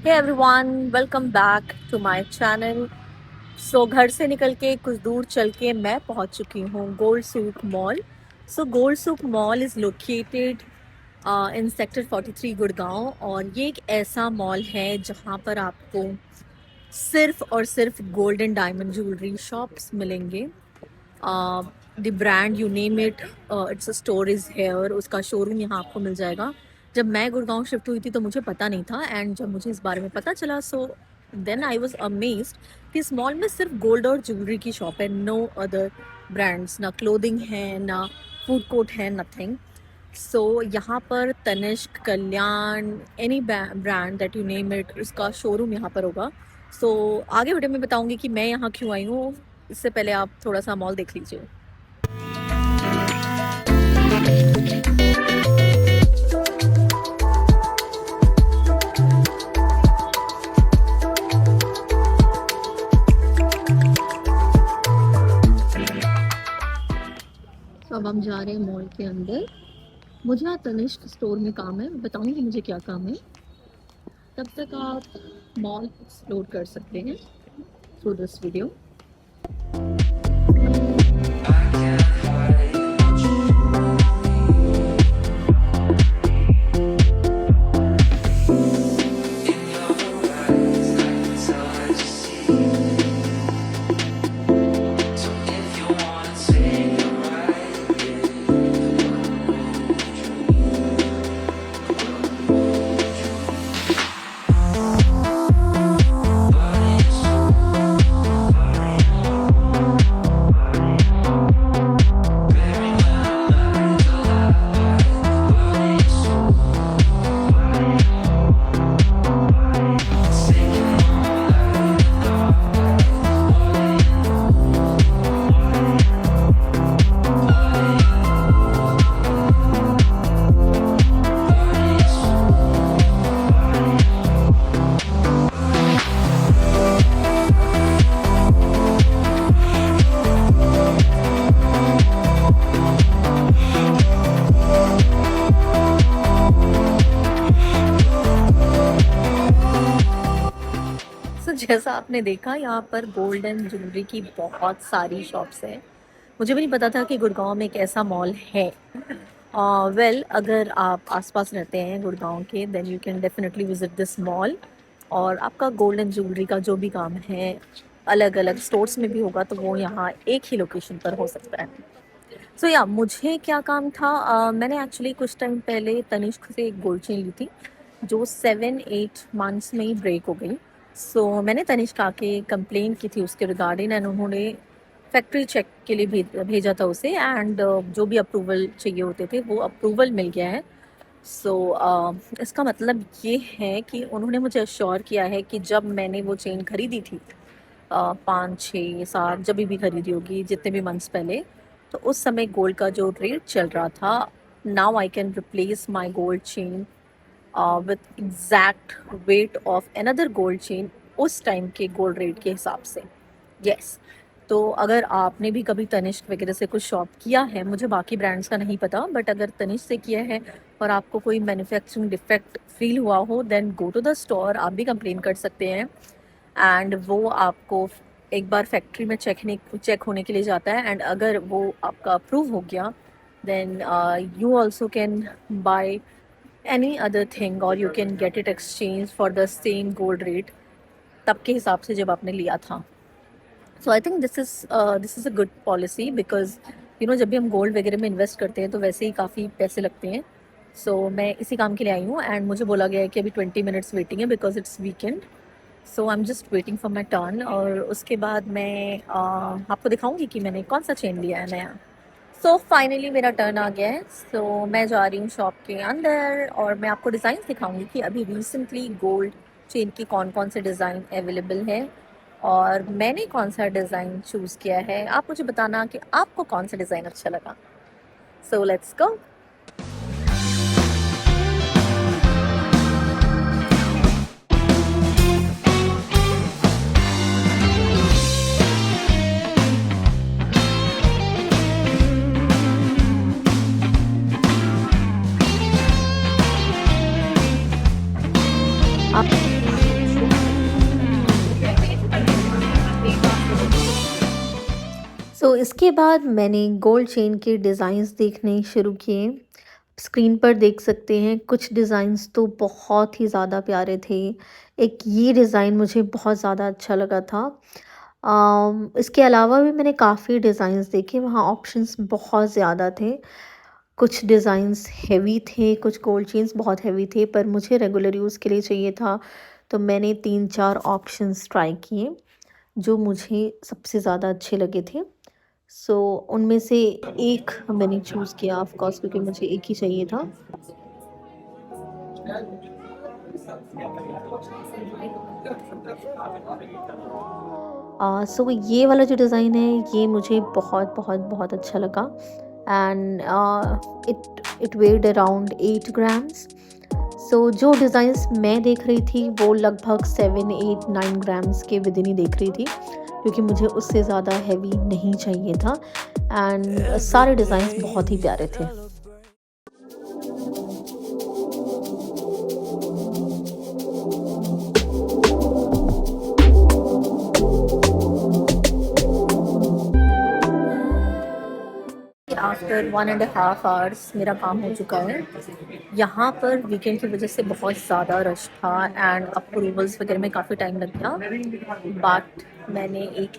Hey everyone, welcome back to my channel. So घर से निकल के कुछ दूर चल के मैं पहुंच चुकी हूँ gold souk mall. So gold souk mall is located in sector 43 Gurgaon, और ये एक ऐसा मॉल है जहाँ पर आपको सिर्फ और सिर्फ gold and diamond jewellery shops मिलेंगे। The brand you name it, it's a store is here. उसका शोरूम यहाँ आपको मिल जाएगा। जब मैं गुड़गांव शिफ्ट हुई थी तो मुझे पता नहीं था, एंड जब मुझे इस बारे में पता चला so then I was amazed कि इस मॉल में सिर्फ गोल्ड और ज्वेलरी की शॉप है, नो अदर ब्रांड्स, ना क्लोथिंग है, ना फूड कोर्ट है, नथिंग। सो यहाँ पर Tanishq, Kalyan, any brand that you name it, उसका शोरूम यहाँ पर होगा। सो आगे वीडियो में बताऊँगी कि मैं यहाँ क्यों आई हूँ। इससे पहले आप थोड़ा सा मॉल देख लीजिए। तो अब हम जा रहे हैं मॉल के अंदर। मुझे यहाँ तनिष्क स्टोर में काम है, मैं बताऊंगी मुझे क्या काम है। तब तक आप मॉल एक्सप्लोर कर सकते हैं थ्रू दिस वीडियो। जैसा आपने देखा, यहाँ पर गोल्ड एंड ज्वेलरी की बहुत सारी शॉप्स हैं। मुझे भी नहीं पता था कि गुड़गांव में एक ऐसा मॉल है। वेल, अगर आप आसपास रहते हैं गुड़गांव के, then you can definitely visit this mall. और आपका गोल्ड एंड ज्वेलरी का जो भी काम है अलग अलग स्टोर्स में भी होगा, तो वो यहाँ एक ही लोकेशन पर हो सकता है। सो या मुझे क्या काम था, मैंने एक्चुअली कुछ टाइम पहले तनिष्क से एक गोल्ड चेन ली थी जो 7-8 मंथ्स में ही ब्रेक हो गई। सो मैंने तनिष्क आके कंप्लेन की थी उसके रिगार्डिंग, एंड उन्होंने फैक्ट्री चेक के लिए भेजा था उसे, एंड जो भी अप्रूवल चाहिए होते थे वो अप्रूवल मिल गया है। सो इसका मतलब ये है कि उन्होंने मुझे अश्योर किया है कि जब मैंने वो चेन खरीदी थी 5-6-7 जब भी खरीदी होगी, जितने भी मंथ्स पहले, तो उस समय गोल्ड का जो रेट चल रहा था, now I can replace my gold chain with exact weight of another gold chain उस टाइम के गोल्ड रेट के हिसाब से। यस, तो अगर आपने भी कभी तनिष्क वगैरह से कुछ शॉप किया है, मुझे बाकी ब्रांड्स का नहीं पता, बट अगर तनिष्क से किया है और आपको कोई मैन्युफैक्चरिंग डिफेक्ट फील हुआ हो, then go to the store, आप भी कंप्लेन कर सकते हैं। एंड वो आपको एक बार फैक्ट्री में चेक होने के लिए जाता है, एंड अगर वो आपका अप्रूव हो गया, then you also can buy any other thing, और you can get it exchange for the same gold rate तब के हिसाब से जब आपने लिया था। So I think this is a good policy, because you know जब भी हम गोल्ड वगैरह में इन्वेस्ट करते हैं तो वैसे ही काफ़ी पैसे लगते हैं। सो मैं इसी काम के लिए आई हूँ, एंड मुझे बोला गया है कि अभी 20 मिनट्स वेटिंग है because it's weekend. So I am just waiting for my turn, और उसके बाद मैं आपको दिखाऊंगी कि मैंने कौन सा चेन लिया है नया। सो फाइनली मेरा टर्न आ गया है। सो मैं जा रही हूँ शॉप के अंदर, और मैं आपको डिज़ाइन दिखाऊंगी कि अभी रिसेंटली गोल्ड चेन की कौन कौन से डिज़ाइन अवेलेबल है, और मैंने कौन सा डिज़ाइन चूज़ किया है। आप मुझे बताना कि आपको कौन सा डिज़ाइन अच्छा लगा। So let's go. सो इसके बाद मैंने गोल्ड चेन के डिज़ाइंस देखने शुरू किए। स्क्रीन पर देख सकते हैं कुछ डिज़ाइंस तो बहुत ही ज़्यादा प्यारे थे। एक ये डिज़ाइन मुझे बहुत ज़्यादा अच्छा लगा था। इसके अलावा भी मैंने काफ़ी डिज़ाइंस देखे, वहाँ ऑप्शंस बहुत ज़्यादा थे। कुछ डिज़ाइंस हेवी थे, कुछ गोल्ड चेन्स बहुत हेवी थे, पर मुझे रेगुलर यूज़ के लिए चाहिए था, तो मैंने 3-4 ऑप्शंस ट्राई किए, जो मुझे सबसे ज़्यादा अच्छे लगे थे। सो उनमें से एक मैंने चूज़ किया ऑफ कोर्स, क्योंकि मुझे एक ही चाहिए था। सो ये वाला जो डिज़ाइन है ये मुझे बहुत बहुत बहुत अच्छा लगा। And it weighed around 8 grams. So जो डिज़ाइंस मैं देख रही थी वो लगभग 7-8-9 ग्राम्स के विदिन ही देख रही थी, क्योंकि मुझे उससे ज़्यादा हैवी नहीं चाहिए था। एंड सारे डिज़ाइंस बहुत ही प्यारे थे। आफ्टर 1.5 आवर्स मेरा काम हो चुका है। यहाँ पर वीकेंड की वजह से बहुत ज़्यादा रश था एंड अप्रूवल्स वगैरह में काफ़ी टाइम लग गया। बट मैंने एक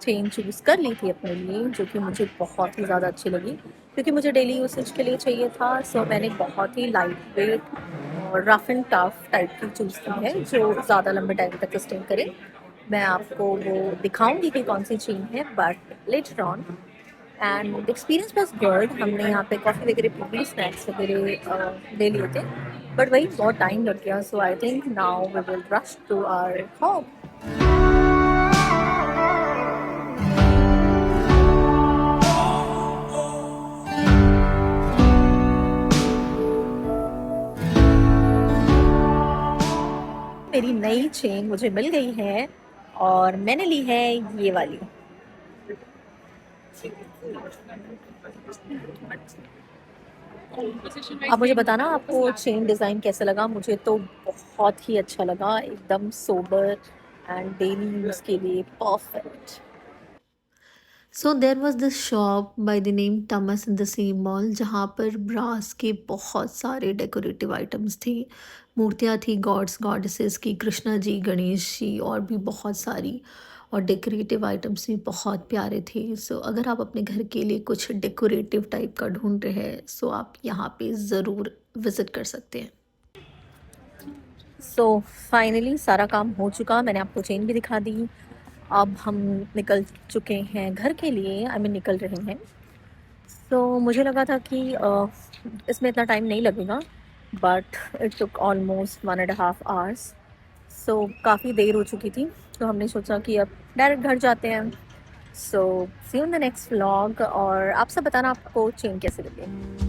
चेन चूज़ कर ली थी अपने लिए, जो कि मुझे बहुत ही ज़्यादा अच्छी लगी, क्योंकि मुझे डेली यूसेज के लिए चाहिए था। सो मैंने बहुत ही लाइट वेट और रफ एंड टफ टाइप की चूज़ की है, जो ज़्यादा लंबे टाइम तक स्टे करे। मैं आपको वो दिखाऊंगी कि कौन सी चेन है, but later on. And experience was good. हमने यहाँ पे कॉफ़ी वगैरह पी, स्नैक्स वगैरह ले लिए थे, बट वही बहुत टाइम लग गया। So I think now we will rush to our home. मेरी नई चेन मुझे मिल गई है और मैंने ली है ये वाली। अब मुझे बताना आपको चेन डिज़ाइन कैसा लगा। मुझे तो बहुत ही अच्छा लगा, एकदम सोबर एंड डेली यूज़ के लिए perfect. So there was this shop by the name Thomas in the same mall, जहाँ पर ब्रास के बहुत सारे डेकोरेटिव आइटम्स थी। मूर्तियाँ थी गॉड्स गॉडेसेस की, कृष्णा जी, गणेश जी, और भी बहुत सारी। और डेकोरेटिव आइटम्स भी बहुत प्यारे थे। सो अगर आप अपने घर के लिए कुछ डेकोरेटिव टाइप का ढूंढ रहे हैं, सो आप यहाँ पे ज़रूर विज़िट कर सकते हैं। सो फाइनली सारा काम हो चुका, मैंने आपको चेन भी दिखा दी। अब हम निकल चुके हैं घर के लिए, आई मीन निकल रहे हैं। तो मुझे लगा था कि इसमें इतना टाइम नहीं लगेगा, but it took almost 1.5 hours. So काफ़ी देर हो चुकी थी, तो हमने सोचा कि अब डायरेक्ट घर जाते हैं। So see you in the next vlog, और आप सब बताना आपको चेन कैसे लगे।